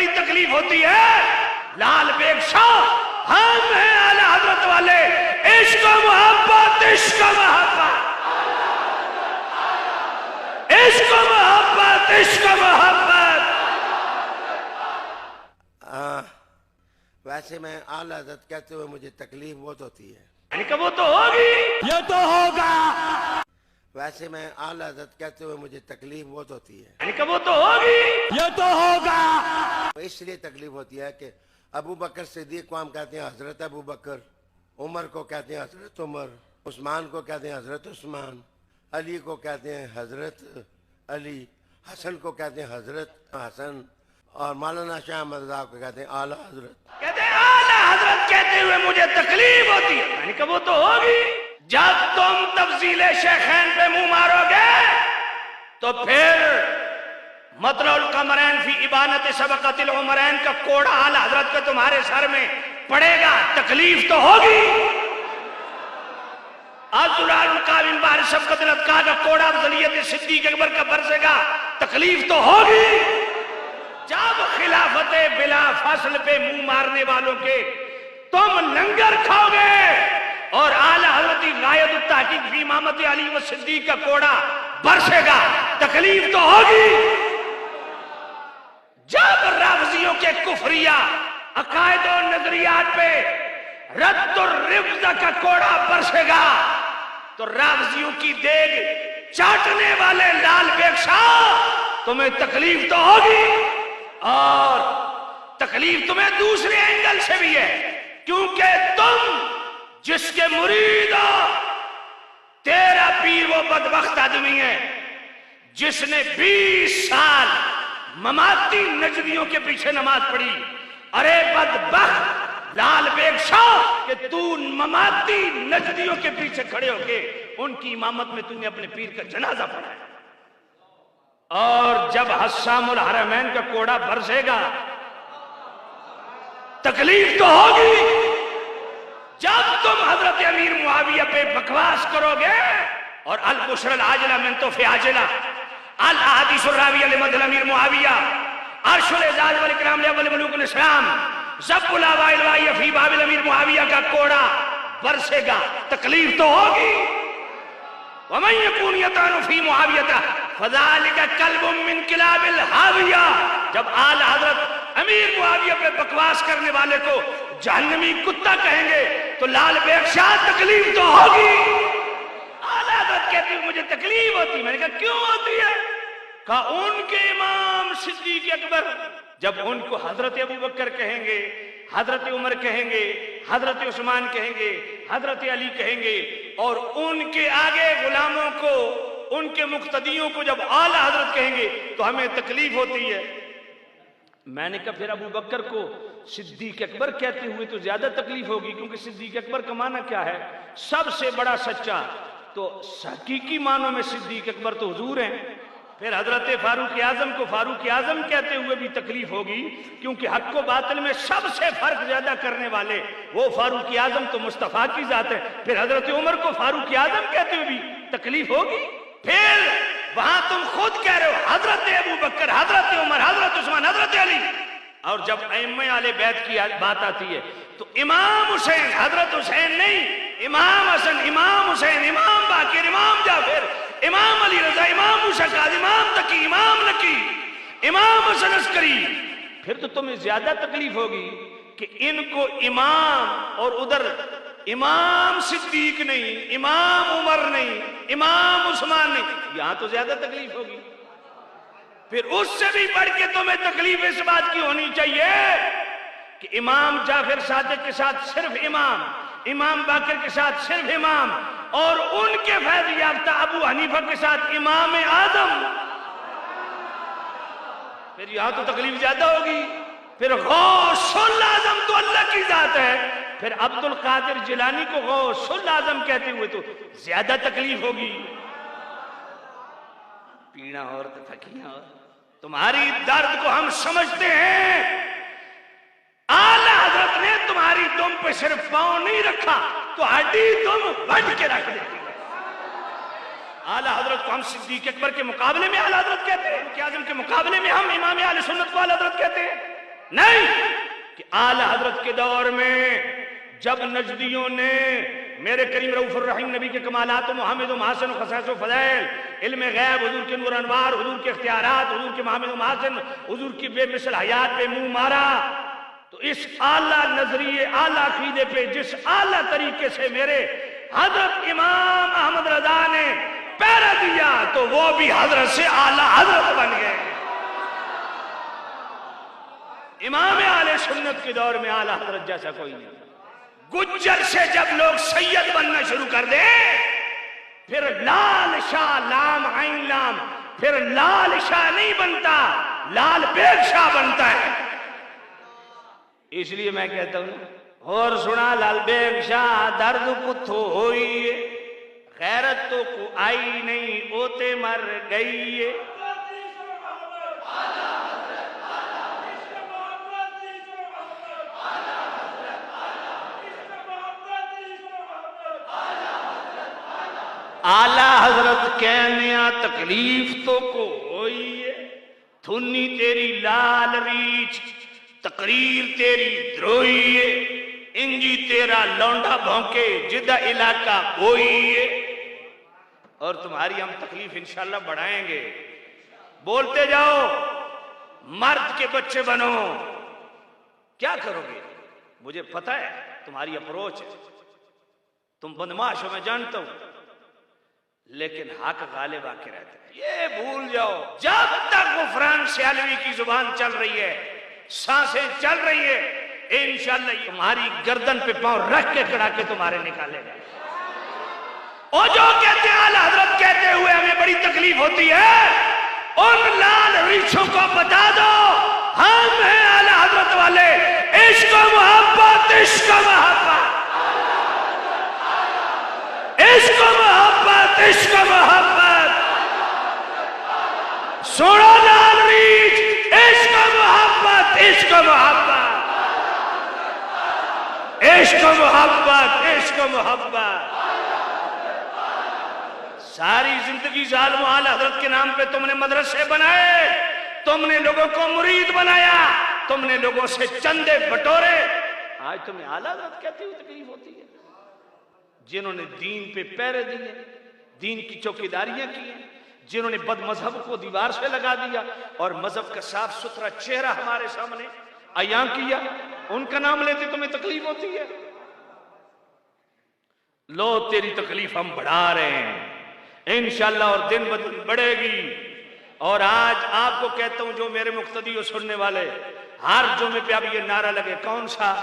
बड़ी तकलीफ होती है। लाल बेग शाह हम हैं आला हजरत वाले, इश्क मोहब्बत, इश्क मोहब्बत, इश्क मोहब्बत, इश्क मोहब्बत। वैसे मैं आला हजरत कहते हुए मुझे तकलीफ बहुत होती है। मैंने कहा वो तो होगी, ये तो होगा। वैसे मैं आला हजरत कहते हुए मुझे तकलीफ बहुत होती है। मैंने कहा वो तो होगी, ये तो होगा। इसलिए तकलीफ होती है कि अबू बकर सिद्दीक को हम कहते हैं हजरत अबू बकर, उमर को कहते हैं हजरत उमर, उस्मान को कहते हैं हजरत उस्मान, अली को कहते हैं हजरत अली, हसन को कहते हैं हजरत हसन, और मौलाना शाह अहमद रज़ा को कहते हैं आला हजरत। कहते हैं आला हजरत कहते हुए मुझे तकलीफ होती है। मैंने कहा वो तो होगी। जब तुम तफसीले शेखैन पे मुंह मारोगे तो फिर मतलुल कमरैन फी इबानत सबक़तिल उमरैन का कोड़ा आला हजरत के तुम्हारे सर में पड़ेगा, तकलीफ तो होगी। अज़ुलाल काबिल बार शफ़क़तिल अत्का का कोड़ा अफ़ज़लियत सिद्दीक़ अकबर का बरसेगा, तकलीफ तो होगी। जब खिलाफते बिला फसल पे मुंह मारने वालों के तुम लंगर खाओगे और आला हज़रत गायतुत तहक़ीक़ फी इमामत अली व सिद्दीक़ का कोड़ा बरसेगा, तकलीफ तो होगी। जब राफ़ज़ियों के कुफरिया अकायद और नजरियात पे रद्दुर रिफ्ज़ का कोड़ा बरसेगा तो राफ़ज़ियों की देग चाटने वाले लाल बेग शाह तुम्हें तकलीफ तो होगी। और तकलीफ तुम्हें दूसरे एंगल से भी है, क्योंकि तुम जिसके मुरीद हो, तेरा पीर वो बदबख्त आदमी है जिसने 20 साल ममाती नजरियों के पीछे नमाज पढ़ी। अरे बदबख्त लाल बेग शाह कि तू ममाती नजरियों के पीछे खड़े होके उनकी इमामत में तूने अपने पीर का जनाजा पढ़ा है। और जब हस्सामुल हरमैन का कोड़ा बरसेगा तकलीफ तो होगी। जब तुम हजरत अमीर मुआविया पे बकवास करोगे और अल बुशरल आजिला मिन तोफे आजिला अल अहादीसुर राविया लिमदल अमीर मुआविया अर्शुल इजाज वल इकराम लिअव्वल मलूकुल इस्लाम ज़ब्बुल अवाइल व फी बाबिल अमीर मुआविया का कोड़ा बरसेगा, तकलीफ तो होगी। वमन यकून यतानु फी मुआविया फज़ालिका कल्बुम मिन किलाबिल हाविया। जब आला हजरत अमीर मुआविया पे बकवास करने वाले को जहन्नमी कुत्ता कहेंगे तो लाल बेग शाह तकलीफ तो होगी। आला हजरत कहती है मुझे तकलीफ होती। मैंने कहा क्यों होती है? कहा उनके इमाम सिद्दीक़ अकबर जब उनको हजरत अबू बकर कहेंगे, हजरत उमर कहेंगे, हजरत उस्मान कहेंगे, हजरत अली कहेंगे और उनके आगे गुलामों को, उनके मुक्तदियों को जब आला हजरत कहेंगे तो हमें तकलीफ होती है। मैंने कहा फिर अबू बकर को सिद्दीक़ अकबर कहते हुए तो ज्यादा तकलीफ होगी, क्योंकि सिद्दीक़ अकबर का माना क्या है? सबसे बड़ा सच्चा। तो हकीकी मानों में सिद्दीक़ अकबर तो हुजूर हैं। फिर हजरत फारूक आजम को फारूक आजम कहते हुए भी तकलीफ होगी, क्योंकि हक को बातिल में सबसे फर्क ज्यादा करने वाले वो फारूक आजम तो मुस्तफा की जात है। फिर हजरत उमर को फारूक आजम कहते हुए भी तकलीफ होगी। फिर वहां तुम खुद कह रहे हो हजरत अबू बकर, हजरत उमर, हजरत उस्मान, हजरत अली, और जब अइम्मा आले बैत की बात आती है तो इमाम हुसैन, हजरत हुसैन नहीं, इमाम हसन, इमाम हुसैन, इमाम बाकिर, इमाम जाफिर, इमाम अली रजा, इमाम मुशक्काद, इमाम तकी, इमाम नकी, इमाम हसन अस्करी। फिर तो तुम्हें ज्यादा तकलीफ होगी कि इनको इमाम और उधर इमाम सिद्दीक नहीं, इमाम उमर नहीं, इमाम उस्मान नहीं, यहां तो ज्यादा तकलीफ होगी। फिर उससे भी बढ़ के तुम्हें तकलीफ इस बात की होनी चाहिए कि इमाम जाफर सादिक के साथ सिर्फ इमाम, इमाम बाकिर के साथ सिर्फ इमाम, और उनके फैज़ याफ्ता अबू हनीफा के साथ इमाम आदम। फिर यहां तो तकलीफ ज्यादा होगी। फिर गौसुल आजम तो अल्लाह की जात है, फिर अब्दुल कादिर जिलानी को गौसुल आजम कहते हुए तो ज्यादा तकलीफ होगी। पीड़ा और तो थकियां और तुम्हारी दर्द को हम समझते हैं। आला हजरत ने तुम्हारी दुम पे सिर्फ पांव नहीं रखा तो हड्डी तुम बढ़ के रख देती है। आला हजरत को हम सिद्दीक अकबर के मुकाबले में आला हजरत कहते हैं, आज़म के मुकाबले में हम इमाम आले सुन्नत को आला हजरत कहते हैं। نہیں کہ اعلی حضرت کے دور میں جب نجدیوں نے میرے کریم رؤوف الرحیم نبی کے کمالات و محمد و محاسن و خصائص و فضائل، علم غیب، حضور کے نور انوار، حضور کے اختیارات، حضور کے محمد و محاسن، حضور کی بے مثل حیات پہ منہ مارا، تو اس اعلیٰ نظریے، اعلیٰ عقیدے پہ جس اعلیٰ طریقے سے میرے حضرت امام احمد رضا نے پیرا دیا تو وہ بھی حضرت سے اعلیٰ حضرت بن گئے۔ امام اہل سنت کے دور میں اعلیٰ حضرت جیسا کوئی نہیں۔ گجر سے جب لوگ سید بننا شروع کر دیں، پھر لال شاہ، لام عین لام، پھر لال شاہ نہیں بنتا، لال بیگ شاہ بنتا ہے۔ اس لیے میں کہتا ہوں اور سنا لال بیگ شاہ درد کتھو ہوئی ہے، غیرت تو کو آئی نہیں اوتے مر گئی ہے۔ اعلیٰ حضرت کہنیا تکلیف تو کو ہوئی ہے، تھنی تیری لال ریچ تقریر تیری دروئی ہے، انجی تیرا لونڈا بھونکے جدہ علاقہ بوئی ہے۔ اور تمہاری ہم تکلیف انشاءاللہ بڑھائیں گے، بولتے جاؤ، مرد کے بچے بنو۔ کیا کرو گے؟ مجھے پتہ ہے تمہاری اپروچ ہے، تم بدماش ہو میں جانتا ہوں، لیکن حق غالب آ کے رہتا ہے۔ یہ بھول جاؤ، جب تک غفران سیالوی کی زبان چل رہی ہے، سانسیں چل رہی ہے، انشاءاللہ تمہاری گردن پہ پاؤں رکھ کے کڑا کے تمہارے نکالے گا۔ اور جو کہتے ہیں اعلیٰ حضرت کہتے ہوئے ہمیں بڑی تکلیف ہوتی ہے، ان لال ریچھوں کو بتا دو ہم ہیں اعلیٰ حضرت والے، عشق و محبت، عشق و محبت، عشق و محبت، عشق و محبت، سوڑا لال ریچھ، عشق و محبت، عشق و محبت، عشق و محبت، عشق و محبت۔ ساری زندگی ظالم اعلیٰ حضرت کے نام پہ تم نے مدرسے بنائے، تم نے لوگوں کو مرید بنایا، تم نے لوگوں سے چندے بٹورے، آج تمہیں اعلیٰ حضرت کہتے ہوئے تکلیف ہوتی ہے۔ جنہوں نے دین پہ پیرے دیے، دین کی چوکیداریاں کی ہیں، جنہوں نے بد مذہب کو دیوار سے لگا دیا اور مذہب کا صاف ستھرا چہرہ ہمارے سامنے عیاں کیا، ان کا نام لیتے تمہیں تکلیف ہوتی ہے۔ لو تیری تکلیف ہم بڑھا رہے ہیں انشاءاللہ، اور دن بدن بڑھے گی۔ اور آج آپ کو کہتا ہوں جو میرے مقتدی و سننے والے، ہر جمعے پہ اب یہ نعرہ لگے، کون سا؟